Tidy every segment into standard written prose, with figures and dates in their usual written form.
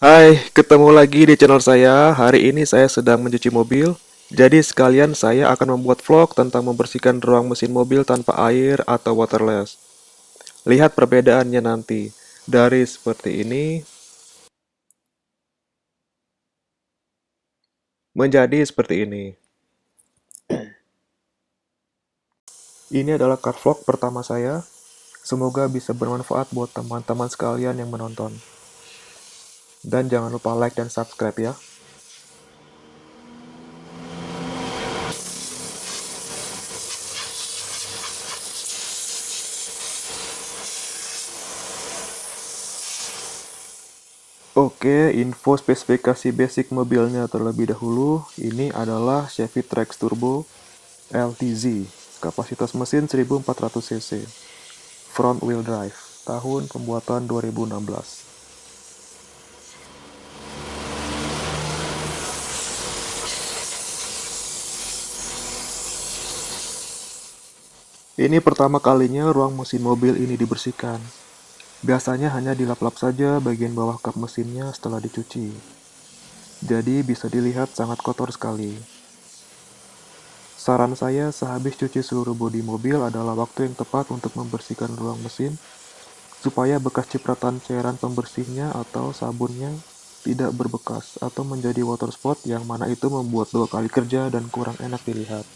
Hai, ketemu lagi di channel saya. Hari ini saya sedang mencuci mobil. Jadi sekalian saya akan membuat vlog tentang membersihkan ruang mesin mobil tanpa air atau waterless. Lihat perbedaannya nanti. Dari seperti ini menjadi seperti ini. Ini adalah car vlog pertama saya. Semoga bisa bermanfaat buat teman-teman sekalian yang menonton. Dan jangan lupa like dan subscribe ya. Oke, info spesifikasi basic mobilnya terlebih dahulu. Ini adalah Chevy Trax Turbo LTZ, kapasitas mesin 1400 cc, front wheel drive, tahun pembuatan 2016. Ini pertama kalinya ruang mesin mobil ini dibersihkan. Biasanya hanya dilap-lap saja bagian bawah kap mesinnya setelah dicuci. Jadi bisa dilihat sangat kotor sekali. Saran saya sehabis cuci seluruh bodi mobil adalah waktu yang tepat untuk membersihkan ruang mesin supaya bekas cipratan cairan pembersihnya atau sabunnya tidak berbekas atau menjadi water spot yang mana itu membuat dua kali kerja dan kurang enak dilihat.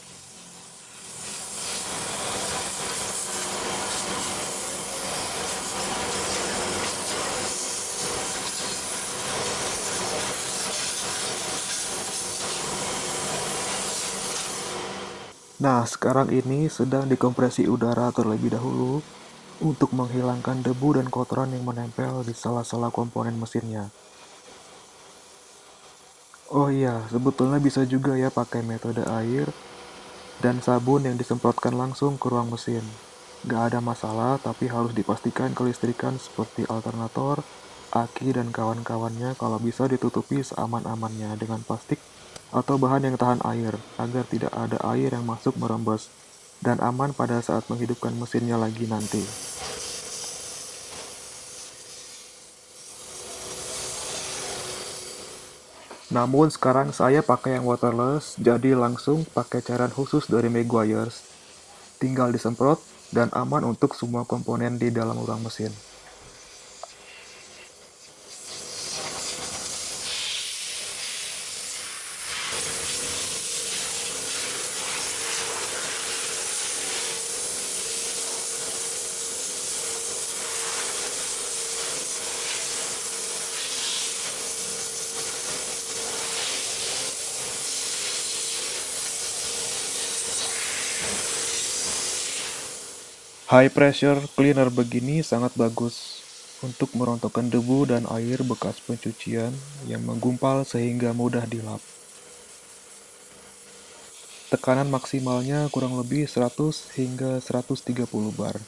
Nah, sekarang ini sedang dikompresi udara terlebih dahulu untuk menghilangkan debu dan kotoran yang menempel di sela-sela komponen mesinnya. Oh iya, sebetulnya bisa juga ya pakai metode air dan sabun yang disemprotkan langsung ke ruang mesin. Gak ada masalah, tapi harus dipastikan kelistrikan seperti alternator, aki, dan kawan-kawannya kalau bisa ditutupi seaman-amannya dengan plastik atau bahan yang tahan air, agar tidak ada air yang masuk merembes dan aman pada saat menghidupkan mesinnya lagi nanti. Namun sekarang saya pakai yang waterless, jadi langsung pakai cairan khusus dari Meguiar's. Tinggal disemprot dan aman untuk semua komponen di dalam ruang mesin. High pressure cleaner begini sangat bagus untuk merontokkan debu dan air bekas pencucian yang menggumpal sehingga mudah dilap. Tekanan maksimalnya kurang lebih 100 hingga 130 bar.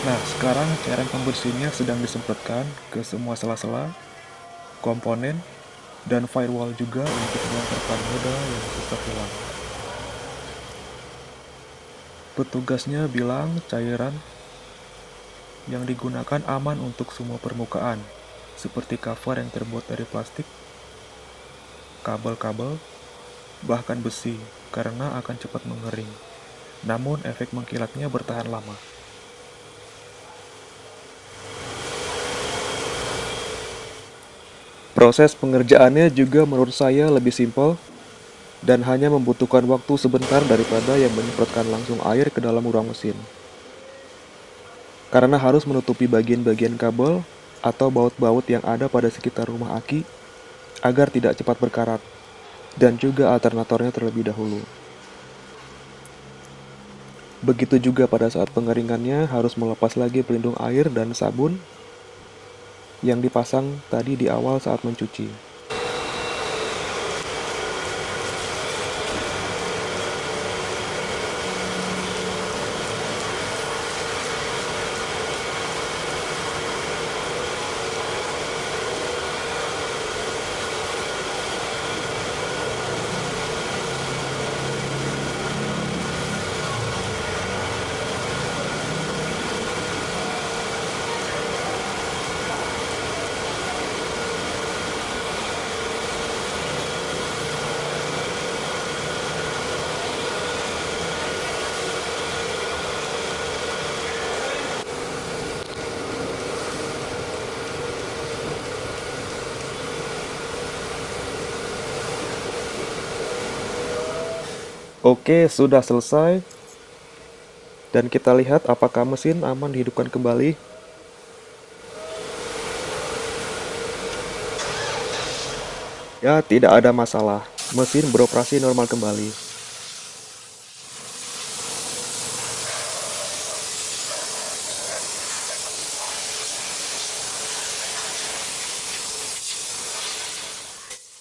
Nah, sekarang cairan pembersihnya sedang disemprotkan ke semua sela-sela, komponen, dan firewall juga untuk melengkapkan noda yang susah hilang. Petugasnya bilang cairan yang digunakan aman untuk semua permukaan, seperti cover yang terbuat dari plastik, kabel-kabel, bahkan besi, karena akan cepat mengering. Namun efek mengkilatnya bertahan lama. Proses pengerjaannya juga menurut saya lebih simpel dan hanya membutuhkan waktu sebentar daripada yang menyemprotkan langsung air ke dalam ruang mesin. Karena harus menutupi bagian-bagian kabel atau baut-baut yang ada pada sekitar rumah aki agar tidak cepat berkarat, dan juga alternatornya terlebih dahulu. Begitu juga pada saat pengeringannya harus melepas lagi pelindung air dan sabun yang dipasang tadi di awal saat mencuci. Oke, sudah selesai. Dan kita lihat apakah mesin aman dihidupkan kembali. Ya, tidak ada masalah. Mesin beroperasi normal kembali.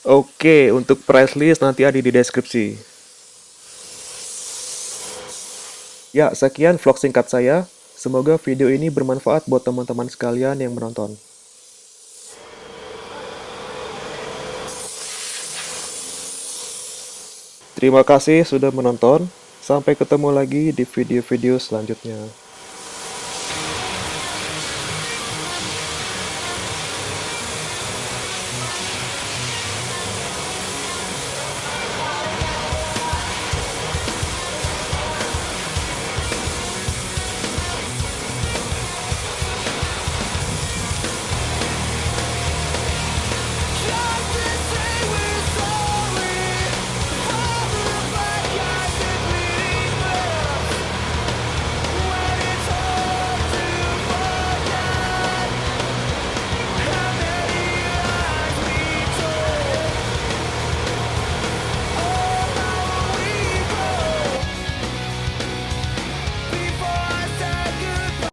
Oke, untuk price list nanti ada di deskripsi. Ya, sekian vlog singkat saya. Semoga video ini bermanfaat buat teman-teman sekalian yang menonton. Terima kasih sudah menonton. Sampai ketemu lagi di video-video selanjutnya.